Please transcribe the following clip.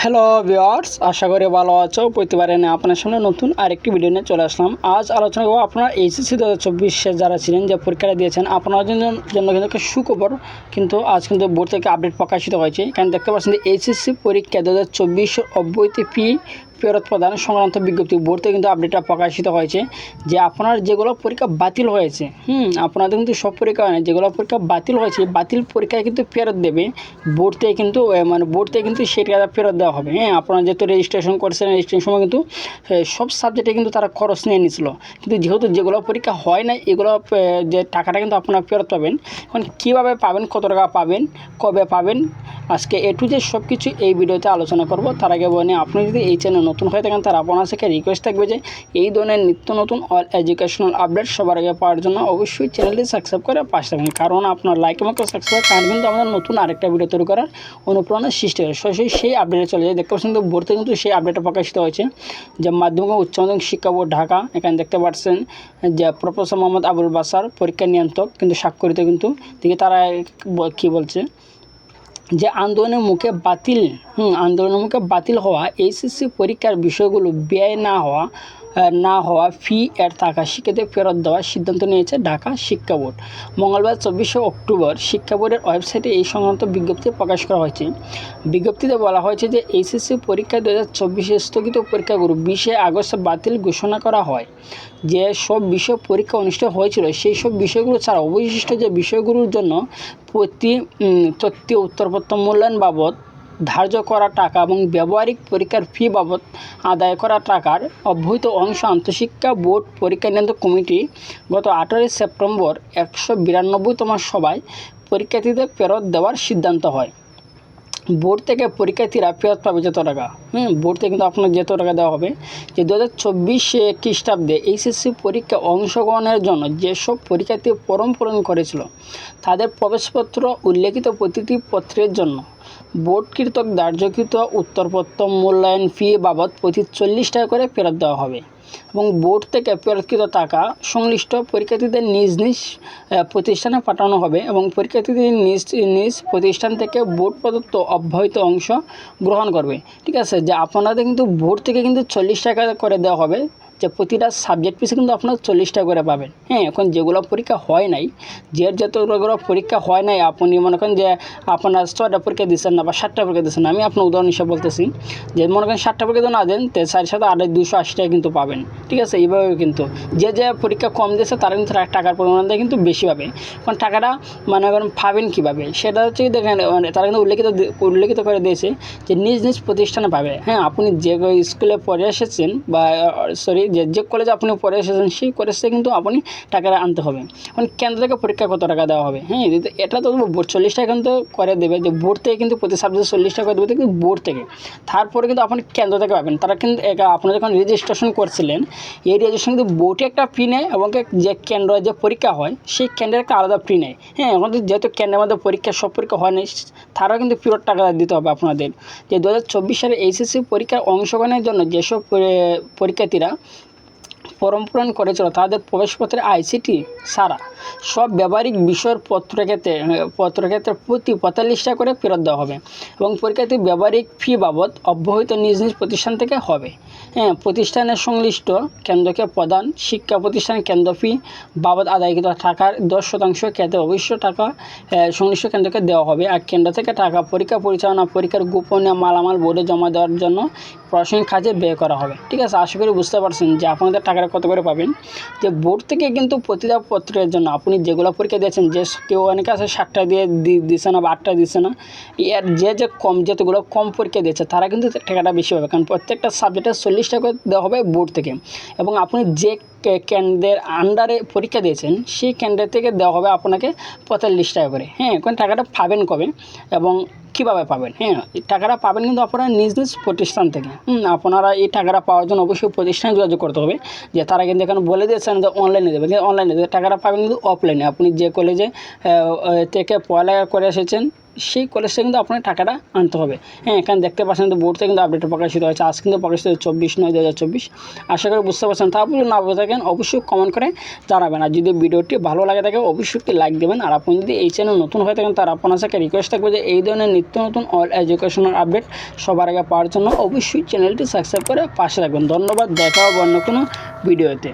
Hello viewers, আশা করি ভালো আছো। প্রতিবারে না আপনার সামনে নতুন আরেকটি ভিডিও নিয়ে চলে আসলাম। আজ আলোচনা করব আপনারা এইচএসসি 2024 যারা ছিলেন, যে পরীক্ষাটা দিয়েছেন, আপনাদের জন্য কিন্তু একটা সুখবর। কিন্তু আজ কিন্তু বোর্ড থেকে আপডেট প্রকাশিত হয়েছে। এখানে দেখতে পাচ্ছেন যে এইচএসসি পরীক্ষা 2024 অব্যাহতি ফি ফেরত প্রদান সংক্রান্ত বিজ্ঞপ্তি বোর্ড থেকে কিন্তু আপডেটটা প্রকাশিত হয়েছে। যে আপনার যেগুলো পরীক্ষা বাতিল হয়েছে, আপনাদের কিন্তু সব পরীক্ষা হয় না, যেগুলো পরীক্ষা বাতিল হয়েছে বাতিল পরীক্ষায় কিন্তু ফেরত দেবে বোর্ড থেকে, কিন্তু বোর্ড থেকে কিন্তু সেই টাকাটা ফেরত দেওয়া হবে। আপনারা যেহেতু রেজিস্ট্রেশন করেছেন, রেজিস্ট্রেশন সময় কিন্তু সব সাবজেক্টে কিন্তু তারা খরচ নিয়ে নিয়েছিল, কিন্তু যেহেতু যেগুলো পরীক্ষা হয় না এগুলো যে টাকাটা কিন্তু আপনারা ফেরত পাবেন। এখন কীভাবে পাবেন, কত টাকা পাবেন, কবে পাবেন, আজকে এ টু জেড সব কিছু এই ভিডিওতে আলোচনা করব। তার আগে বলে আপনি যদি এই চ্যানেল নতুন হয়ে থাকেন তার আপনার থেকে রিকোয়েস্ট থাকবে যে এই ধরনের নিত্য নতুন অল এডুকেশনাল আপডেট সবার আগে পাওয়ার জন্য অবশ্যই চ্যানেলটি সাবস্ক্রাইব করে পাশে থাকবেন, কারণ আপনার লাইক এবং সাবস্ক্রাইব কারণ কিন্তু আমাদের নতুন আরেকটা ভিডিও তৈরি করার অনুপ্রেরণা সৃষ্টি হয়। সরাসরি সেই আপডেটে চলে যায়। দেখতে পাচ্ছেন কিন্তু বোর্ড থেকে কিন্তু সেই আপডেটটা প্রকাশিত হয়েছে যে মাধ্যমিক ও উচ্চ মাধ্যমিক শিক্ষা বোর্ড ঢাকা। এখানে দেখতে পাচ্ছেন যে প্রফেসর মোহাম্মদ আবুল বাসার পরীক্ষা নিয়ন্ত্রক কিন্তু স্বাক্ষরিত, কিন্তু দেখি তারা কী বলছে যে আন্দোলনের মুখে বাতিল হওয়া এইচএসসি পরীক্ষার বিষয়গুলো ব্যয় না হওয়া ফি এর টাকা শিক্ষার্থীদের ফেরত দেওয়ার সিদ্ধান্ত নিয়েছে ঢাকা শিক্ষা বোর্ড। মঙ্গলবার 24 অক্টোবর শিক্ষা বোর্ডের ওয়েবসাইটে এই সংক্রান্ত বিজ্ঞপ্তি প্রকাশ করা হয়েছে। বিজ্ঞপ্তিতে বলা হয়েছে যে এইচএসসি পরীক্ষা 2024 স্থগিত পরীক্ষাগুলো 20 আগস্ট বাতিল ঘোষণা করা হয়। যে সব বিষয় পরীক্ষা অনুষ্ঠিত হয়েছিল সেই সব বিষয়গুলো ছাড়া অবশিষ্ট যে বিষয়গুলোর জন্য প্রতি তথ্য উত্তরপত্র মূল্যায়ন বাবদ ধার্য করা টাকা এবং ব্যবহারিক পরীক্ষার ফি বাবদ আদায় করা টাকার অব্যবহৃত অংশ আন্তঃশিক্ষা বোর্ড পরীক্ষা নিয়ন্ত্রক কমিটি গত 18 সেপ্টেম্বর 192তম সভায় পরীক্ষার্থীদের ফেরত দেওয়ার সিদ্ধান্ত হয়। বোর্ড থেকে পরীক্ষার্থীরা ফেরত পাবে যত টাকা, বোর্ড থেকে কিন্তু আপনার যত টাকা দেওয়া হবে। যে 2024 খ্রিস্টাব্দে এইচএসসি পরীক্ষা অংশগ্রহণের জন্য যেসব পরীক্ষার্থী ফর্ম পূরণ করেছিল তাদের প্রবেশপত্র উল্লেখিত প্রতিটি পত্রের জন্য বোর্ড কর্তৃক ধার্যকৃত উত্তরপত্র মূল্যায়ন ফি বাবদ প্রতি 40 টাকা করে ফেরত দেওয়া হবে এবং বোর্ড থেকে ফেরতকৃত টাকা সংশ্লিষ্ট পরীক্ষার্থীদের নিজ নিজ প্রতিষ্ঠানে পাঠানো হবে এবং পরীক্ষার্থীদের নিজ প্রতিষ্ঠান থেকে বোর্ড প্রদত্ত অব্যাহত অংশ গ্রহণ করবে। ঠিক আছে, যে আপনাদের কিন্তু বোর্ড থেকে কিন্তু 40 টাকা করে দেওয়া হবে, যে প্রতিটা সাবজেক্ট পিছনে কিন্তু আপনার 40 টাকা করে পাবেন। এখন যেগুলো পরীক্ষা হয় নাই, যতগুলো পরীক্ষা হয় নাই, আপনি মনে করেন যে আপনার 6টা পরীক্ষা দিচ্ছেন না বা 7টা পরীক্ষা দিচ্ছেন না, আমি আপনার উদাহরণ হিসেবে বলতেছি যে মনে করেন 7টা পরীক্ষা না দেন তো 280 টাকা কিন্তু পাবেন। ঠিক আছে, এইভাবে কিন্তু যে পরীক্ষা কম দিয়েছে তারা কিন্তু টাকার পরিমাণটা কিন্তু বেশি পাবে। কারণ টাকাটা মনে করেন পাবেন কীভাবে, সেটা হচ্ছে দেখেন তারা কিন্তু উল্লেখিত করে দিয়েছে যে নিজ নিজ প্রতিষ্ঠানে পাবে। আপনি যে স্কুলে পড়ে এসেছেন বা যে কলেজে আপনি পড়ে এসেছেন সেই কলেজে কিন্তু আপনি টাকাটা আনতে হবে। মানে কেন্দ্র থেকে পরীক্ষা কত টাকা দেওয়া হবে, এটা তো বোর্ড 40 টাকা কিন্তু করে দেবে, যে বোর্ড থেকে কিন্তু প্রতি সাবজেক্টে 40 টাকা করে দেবে কিন্তু বোর্ড থেকে। তারপরে কিন্তু আপনি কেন্দ্র থেকে পাবেন। তারা কিন্তু আপনি যখন রেজিস্ট্রেশন করছিলেন এই রেজিস্ট্রেশন কিন্তু বোর্ডে একটা ফি নেয় এবং যে কেন্দ্র যে পরীক্ষা হয় সেই কেন্দ্রের একটা আলাদা ফি নেয়। আমাদের যেহেতু কেন্দ্রের মধ্যে সব পরীক্ষা হয় না, তারাও কিন্তু ফেরত টাকা দিতে হবে আপনাদের। যে 2024 সালে এইচএসসি পরীক্ষার অংশগ্রহণের জন্য যেসব পরীক্ষার্থীরা ফর্ম পূরণ করেছিল তাদের প্রবেশপত্রে আইসিটি ছাড়া সব ব্যবহারিক বিষয়ের পত্রক্ষেত্রে প্রতি 45 টাকা করে ফেরত দেওয়া হবে এবং পরীক্ষার্থীর ব্যবহারিক ফি বাবদ অব্যাহত নিজ নিজ প্রতিষ্ঠান থেকে হবে। প্রতিষ্ঠানের সংশ্লিষ্ট কেন্দ্রকে প্রদান শিক্ষা প্রতিষ্ঠানের কেন্দ্র ফি বাবদ আদায়কৃত টাকার 10% ক্ষেত্রে অবশ্য টাকা সংশ্লিষ্ট কেন্দ্রকে দেওয়া হবে। আর কেন্দ্র থেকে টাকা পরীক্ষা পরিচালনা পরীক্ষার গোপনীয় মালামাল বোর্ডে জমা দেওয়ার জন্য প্রশাসনিক কাজে ব্যয় করা হবে। ঠিক আছে, আশা করি বুঝতে পারছেন যে আপনাদের টাকাটা কত করে পাবেন। যে বোর্ড থেকে কিন্তু প্রতিটা পত্রের জন্য আপনি যেগুলো পরীক্ষা দিয়েছেন, যে কেউ অনেকে আছে 7টা দিয়ে দিচ্ছে না বা 8টা দিচ্ছে না, এর যে কম যেতগুলো কম পরীক্ষা দিয়েছে তারা কিন্তু টাকাটা বেশি পাবে, কারণ প্রত্যেকটা সাবজেক্টে 40 টাকা দেওয়া হবে বোর্ড থেকে এবং আপনি যে কেন্দ্রের আন্ডারে পরীক্ষা দিয়েছেন সেই কেন্দ্রের থেকে দেওয়া হবে আপনাকে 45 টাকা করে। এখন টাকাটা পাবেন কবে এবং কীভাবে পাবেন? টাকাটা পাবেন কিন্তু আপনারা নিজ নিজ প্রতিষ্ঠান থেকে। আপনারা এই টাকাটা পাওয়ার জন্য অবশ্যই প্রতিষ্ঠানে যোগাযোগ করতে হবে। যে তারা কিন্তু এখানে বলে দিয়েছেন যে অনলাইনে দেবে, কিন্তু অনলাইনে দেবে টাকাটা পাবেন কিন্তু অফলাইনে। আপনি যে কলেজে থেকে পড়ালেখা করে এসেছেন সেই কলেজটা কিন্তু আপনার টাকাটা আনতে হবে। হ্যাঁ, এখানে দেখতে পাচ্ছেন কিন্তু বোর্ডে কিন্তু আপডেট প্রকাশিত হয়েছে, আজ কিন্তু প্রকাশিত 24/9/2024। আশা করি বুঝতে পারছেন। তারপরে না বুঝে থাকেন অবশ্যই কমেন্ট করে জানাবেন। আর যদি ভিডিওটি ভালো লাগে থাকে অবশ্যই একটি লাইক দেবেন। আর আপনি যদি এই চ্যানেল নতুন হয়ে থাকেন তার আপনার সাথে রিকোয়েস্ট থাকবে যে এই ধরনের নিত্য নতুন অল এডুকেশনাল আপডেট সবার আগে পাওয়ার জন্য অবশ্যই চ্যানেলটি সাবস্ক্রাইব করে পাশে রাখবেন। ধন্যবাদ, দেখা হবে অন্য কোনো ভিডিওতে।